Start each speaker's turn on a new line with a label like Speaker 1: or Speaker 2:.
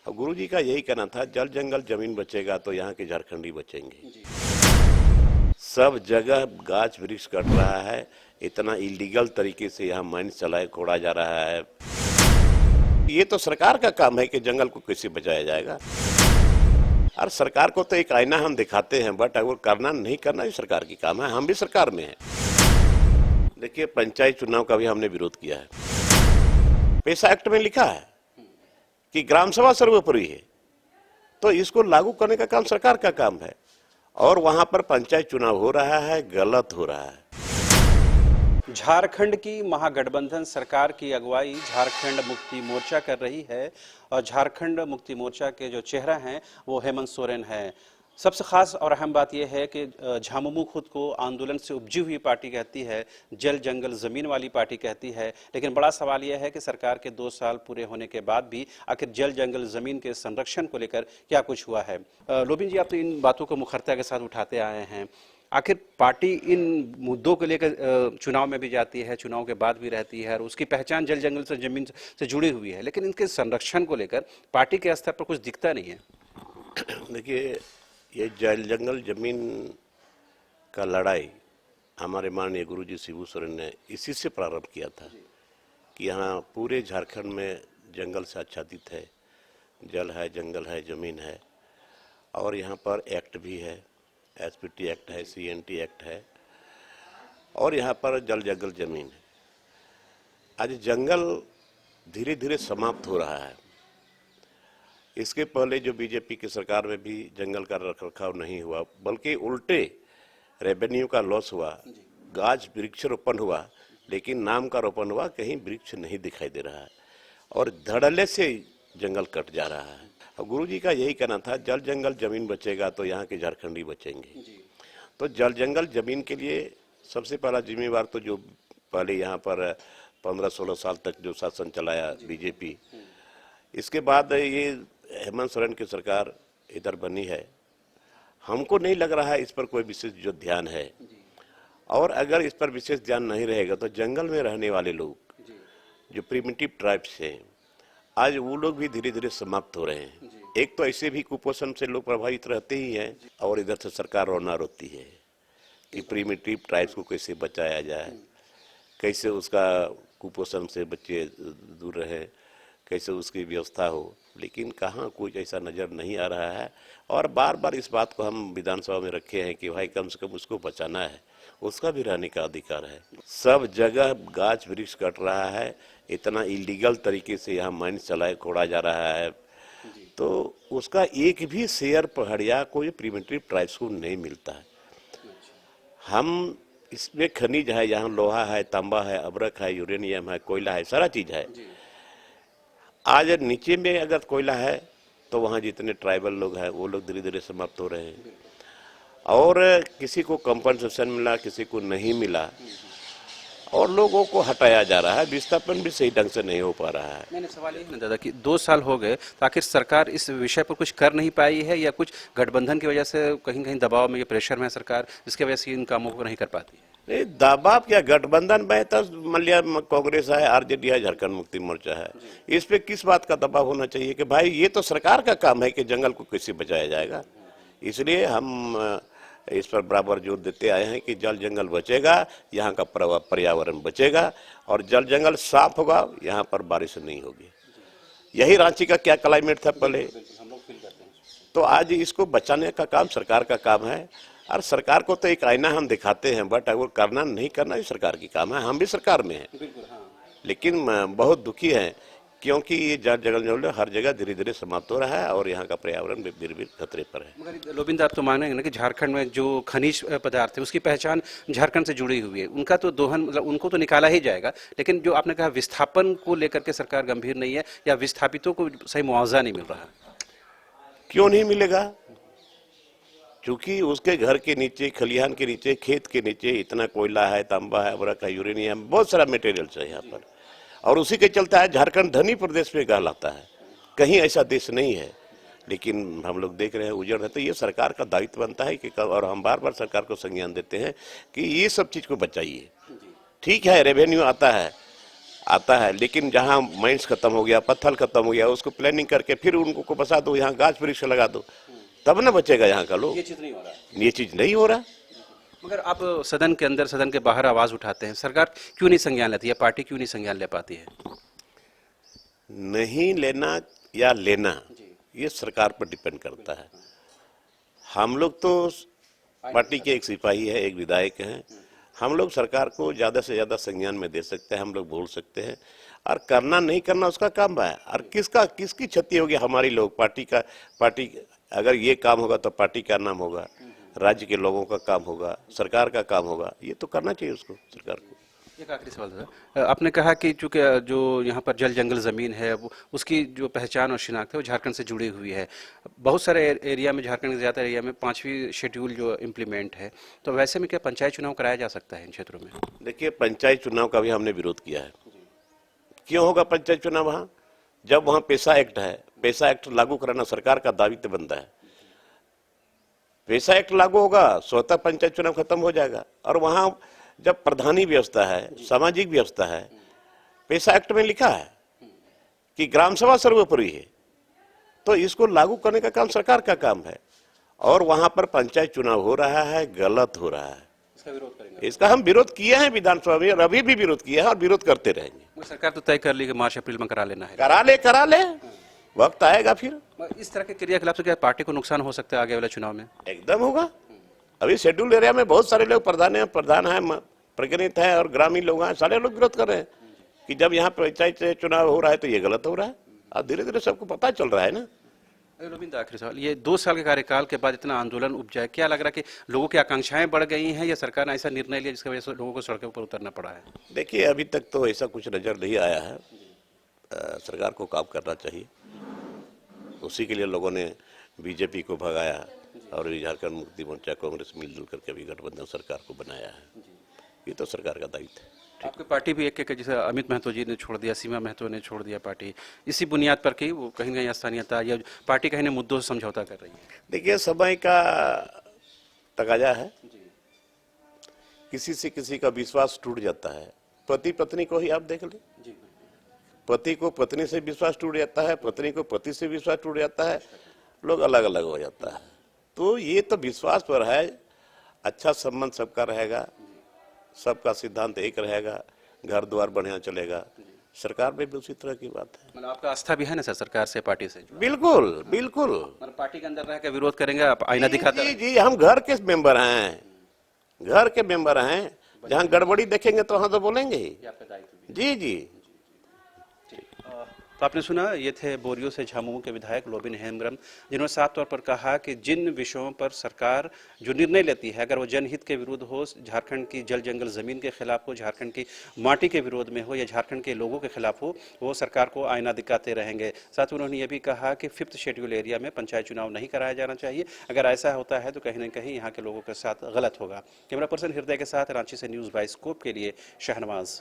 Speaker 1: और गुरु जी का यही कहना था, जल जंगल जमीन बचेगा तो यहाँ के झारखंडी बचेंगे। सब जगह गाछ वृक्ष कट रहा है, इतना इलीगल तरीके से यहाँ माइंस खोड़ा जा रहा है। ये तो सरकार का काम है कि जंगल को कैसे बचाया जाएगा। और सरकार को तो एक आईना हम दिखाते हैं, बट अगर करना नहीं करना ही सरकार की काम है। हम भी सरकार में हैं। देखिए, पंचायत चुनाव का भी हमने विरोध किया है। पैसा एक्ट में लिखा है कि ग्राम सभा सर्वोपरि है, तो इसको लागू करने का काम सरकार का काम है। और वहां पर पंचायत चुनाव हो रहा है, गलत हो रहा है।
Speaker 2: झारखंड की महागठबंधन सरकार की अगुवाई झारखंड मुक्ति मोर्चा कर रही है और झारखंड मुक्ति मोर्चा के जो चेहरा हैं वो हेमंत सोरेन है। सबसे खास और अहम बात यह है कि झामुमो खुद को आंदोलन से उपजी हुई पार्टी कहती है, जल जंगल जमीन वाली पार्टी कहती है। लेकिन बड़ा सवाल यह है कि सरकार के 2 साल पूरे होने के बाद भी आखिर जल जंगल जमीन के संरक्षण को लेकर क्या कुछ हुआ है। लोबिन जी, आप तो इन बातों को मुखरता के साथ उठाते आए हैं। आखिर पार्टी इन मुद्दों को लेकर चुनाव में भी जाती है, चुनाव के बाद भी रहती है और उसकी पहचान जल जंगल से जमीन से जुड़ी हुई है, लेकिन इनके संरक्षण को लेकर पार्टी के स्तर पर कुछ दिखता नहीं है।
Speaker 1: देखिए, ये जल जंगल जमीन का लड़ाई हमारे माननीय गुरुजी शिबू सोरेन ने इसी से प्रारंभ किया था कि यहाँ पूरे झारखंड में जंगल से आच्छादित है, जल है, जंगल है, जमीन है। और यहाँ पर एक्ट भी है, एसपीटी एक्ट है, सीएनटी एक्ट है, और यहाँ पर जल जंगल जमीन है। आज जंगल धीरे धीरे समाप्त हो रहा है। इसके पहले जो बीजेपी की सरकार में भी जंगल का रखरखाव नहीं हुआ, बल्कि उल्टे रेवेन्यू का लॉस हुआ, गाछ वृक्ष रोपण हुआ, लेकिन नाम का रोपण हुआ, कहीं वृक्ष नहीं दिखाई दे रहा है और धड़ल्ले से जंगल कट जा रहा है। और गुरु जी का यही कहना था, जल जंगल जमीन बचेगा तो यहाँ के झारखंडी बचेंगे। तो जल जंगल जमीन के लिए सबसे पहला जिम्मेवार तो जो पहले यहाँ पर 15-16 साल तक जो शासन चलाया बीजेपी, इसके बाद ये हेमंत सोरेन की सरकार इधर बनी है। हमको नहीं लग रहा है इस पर कोई विशेष जो ध्यान है। और अगर इस पर विशेष ध्यान नहीं रहेगा तो जंगल में रहने वाले लोग जो प्रिमिटिव ट्राइब्स हैं, आज वो लोग भी धीरे धीरे समाप्त हो रहे हैं। एक तो ऐसे भी कुपोषण से लोग प्रभावित रहते ही हैं, और इधर से सरकार रोना रोती है कि प्रिमिटिव ट्राइब्स को कैसे बचाया जाए, कैसे उसका कुपोषण से बच्चे दूर रहे, कैसे उसकी व्यवस्था हो। लेकिन कहाँ कुछ ऐसा नज़र नहीं आ रहा है। और बार बार इस बात को हम विधानसभा में रखे हैं कि भाई कम से कम उसको बचाना है, उसका भी रहने का अधिकार है। सब जगह गाछ वृक्ष कट रहा है, इतना इलीगल तरीके से यहाँ माइंस खोड़ा जा रहा है, तो उसका एक भी शेयर पहाड़िया कोई प्रिमिटिव ट्राइब्स को नहीं मिलता है। हम इसमें खनिज है, यहाँ लोहा है, तांबा है, अबरक है, यूरेनियम है, कोयला है, सारा चीज़ है। आज नीचे में अगर कोयला है तो वहाँ जितने ट्राइबल लोग हैं वो लोग धीरे धीरे समाप्त हो रहे हैं, और किसी को कंपनसेशन मिला, किसी को नहीं मिला, और लोगों को हटाया जा रहा है। विस्थापन भी सही ढंग से नहीं हो पा रहा है।
Speaker 2: मैंने सवाल यही ना दादा कि 2 साल हो गए, तो आखिर सरकार इस विषय पर कुछ कर नहीं पाई है, या कुछ गठबंधन की वजह से कहीं कहीं दबाव में, ये प्रेशर में सरकार, जिसकी वजह से इन कामों को नहीं कर पाती है?
Speaker 1: नहीं, दबाव क्या, गठबंधन में तो मान लिया कांग्रेस है, आरजेडी है, झारखंड मुक्ति मोर्चा है, इस पे किस बात का दबाव होना चाहिए कि भाई ये तो सरकार का काम है कि जंगल को कैसे बचाया जाएगा। इसलिए हम इस पर बराबर जोर देते आए हैं कि जल जंगल बचेगा, यहाँ का पर्यावरण बचेगा, और जल जंगल साफ होगा, यहाँ पर बारिश नहीं होगी। यही रांची का क्या क्लाइमेट था पहले, तो आज इसको बचाने का काम सरकार का काम है। और सरकार को तो एक आईना हम दिखाते हैं, बट अगर करना नहीं करना ही सरकार की काम है। हम भी सरकार में हैं, लेकिन बहुत दुखी हैं क्योंकि ये जल जंगल हर जगह धीरे धीरे समाप्त हो रहा है और यहाँ का पर्यावरण भी धीरे धीरे खतरे पर है।
Speaker 2: मगर लोबिंद, आप तो मानेंगे ना कि झारखंड में जो खनिज पदार्थ है उसकी पहचान झारखंड से जुड़ी हुई है, उनका तो दोहन, मतलब उनको तो निकाला ही जाएगा, लेकिन जो आपने कहा विस्थापन को लेकर के सरकार गंभीर नहीं है, या विस्थापितों को सही मुआवजा नहीं मिल रहा।
Speaker 1: क्यों नहीं मिलेगा? क्योंकि उसके घर के नीचे, खलिहान के नीचे, खेत के नीचे इतना कोयला है, तांबा है, अबरक है, यूरेनियम, बहुत सारा मटेरियल्स है यहाँ पर, और उसी के चलता है झारखंड धनी प्रदेश में कहलाता है। कहीं ऐसा देश नहीं है, लेकिन हम लोग देख रहे हैं उजड़ रहे। तो ये सरकार का दायित्व बनता है कि, और हम बार बार सरकार को संज्ञान देते हैं कि ये सब चीज़ को बचाइए। ठीक है, रेवेन्यू आता है, आता है, लेकिन जहाँ माइंस खत्म हो गया, पत्थर खत्म हो गया, उसको प्लानिंग करके फिर उनको को बसा दो, यहाँ गाछ वृक्ष लगा दो, तब ना बचेगा यहाँ का लोग।
Speaker 2: ये चीज नहीं हो रहा।
Speaker 1: ये चीज नहीं हो रहा।
Speaker 2: मगर आप सदन के अंदर सदन के बाहर आवाज उठाते हैं, सरकार क्यों नहीं संज्ञान लेती है, पार्टी क्यों नहीं संज्ञान ले पाती है?
Speaker 1: नहीं लेना या लेना ये सरकार पर डिपेंड करता है। हम लोग तो पार्टी के एक सिपाही है, एक विधायक हैं, हम लोग सरकार को ज़्यादा से ज़्यादा संज्ञान में दे सकते हैं, हम लोग बोल सकते हैं, और करना नहीं करना उसका काम है। और किसकी क्षति होगी? हमारी लोग पार्टी अगर ये काम होगा तो पार्टी का नाम होगा, राज्य के लोगों का काम होगा, सरकार का काम होगा, ये तो करना चाहिए उसको, सरकार को।
Speaker 2: एक आखिरी सवाल था, आपने कहा कि चूंकि जो यहाँ पर जल जंगल ज़मीन है वो उसकी जो पहचान और शिनाख्त है वो झारखंड से जुड़ी हुई है। बहुत सारे एरिया में, झारखंड के ज़्यादा एरिया में 5वीं शेड्यूल जो इम्प्लीमेंट है, तो वैसे में क्या पंचायत चुनाव कराया जा सकता है इन क्षेत्रों में?
Speaker 1: देखिए, पंचायत चुनाव का भी हमने विरोध किया है। क्यों होगा पंचायत चुनाव वहाँ? जब वहाँ पैसा एक्ट है, पैसा एक्ट लागू कराना सरकार का दायित्व बनता है। पैसा एक्ट लागू होगा, स्वतः पंचायत चुनाव खत्म हो जाएगा। और वहाँ जब प्रधानी व्यवस्था है, सामाजिक व्यवस्था है, पैसा एक्ट में लिखा है कि ग्राम सभा सर्वोपरि है, तो इसको लागू करने का काम सरकार का काम है। और वहां पर पंचायत चुनाव हो रहा है, गलत हो रहा है।
Speaker 2: इसका विरोध करेंगे?
Speaker 1: इसका हम विरोध किए हैं विधानसभा में, और अभी भी विरोध किया है और विरोध करते रहेंगे।
Speaker 2: सरकार तो तय कर ली कि मार्च अप्रैल में करा लेना है।
Speaker 1: करा ले, वक्त आएगा फिर।
Speaker 2: इस तरह के क्रियाकलाप से क्या पार्टी को नुकसान हो सकता है आगे वाले चुनाव में?
Speaker 1: एकदम होगा। अभी शेड्यूल एरिया में बहुत सारे लोग प्रधान है, प्रगणित है और ग्रामीण लोग हैं, सारे लोग विरोध कर रहे हैं कि जब यहाँ पंचायत चुनाव हो रहा है तो ये गलत हो रहा है। अब धीरे धीरे सबको पता चल रहा है ना।
Speaker 2: रविंद्र, आखिरी सवाल, ये 2 साल के कार्यकाल के बाद इतना आंदोलन उपजा है, क्या लग रहा है कि लोगों की आकांक्षाएं बढ़ गई हैं या सरकार ने ऐसा निर्णय लिया जिसकी वजह से लोगों को सड़कों पर उतरना पड़ा है?
Speaker 1: देखिए, अभी तक तो ऐसा कुछ नजर नहीं आया है। सरकार को काम करना चाहिए, उसी के लिए लोगों ने बीजेपी को भगाया और झारखंड मुक्ति मोर्चा कांग्रेस मिलजुल करके अभी गठबंधन सरकार को बनाया है। ये तो सरकार का दायित्व है।
Speaker 2: आपकी पार्टी भी एक जैसे अमित महतो जी ने छोड़ दिया, सीमा महतो ने छोड़ दिया पार्टी, इसी बुनियाद पर कि वो कहीं ना कहीं स्थानीयता या पार्टी कहीं ना मुद्दों से समझौता कर रही है?
Speaker 1: देखिए, समय का तकाजा है, किसी से किसी का विश्वास टूट जाता है। पति पत्नी को ही आप देख ले, पति को पत्नी से विश्वास टूट जाता है, पत्नी को पति से विश्वास टूट जाता है, लोग अलग अलग हो जाता है। तो ये तो विश्वास पर है। अच्छा संबंध सबका रहेगा, सबका सिद्धांत एक रहेगा, घर द्वार बढ़िया चलेगा। सरकार में भी उसी तरह की बात है।
Speaker 2: मतलब आपका आस्था भी है ना सर सरकार से, पार्टी से?
Speaker 1: बिल्कुल बिल्कुल।
Speaker 2: मतलब पार्टी के अंदर रह के विरोध करेंगे, आप आईना दिखाते
Speaker 1: जी जी, हम घर के मेंबर हैं, घर के मेंबर हैं। जहाँ गड़बड़ी देखेंगे तो वहाँ तो बोलेंगे ही। जी जी।
Speaker 2: तो आपने सुना, ये थे बोरियो से झामुमो के विधायक लोबिन हेम्ब्रम, जिन्होंने साफ तौर पर कहा कि जिन विषयों पर सरकार जो निर्णय लेती है, अगर वो जनहित के विरुद्ध हो, झारखंड की जल जंगल जमीन के खिलाफ हो, झारखंड की माटी के विरोध में हो या झारखंड के लोगों के खिलाफ हो, वो सरकार को आईना दिखाते रहेंगे। साथ ही उन्होंने ये भी कहा कि 5th शेड्यूल एरिया में पंचायत चुनाव नहीं कराया जाना चाहिए। अगर ऐसा होता है तो कहीं ना कहीं यहाँ के लोगों के साथ गलत होगा। कैमरा पर्सन हृदय के साथ रांची से न्यूज़ बाइस्कोप के लिए शहनवाज।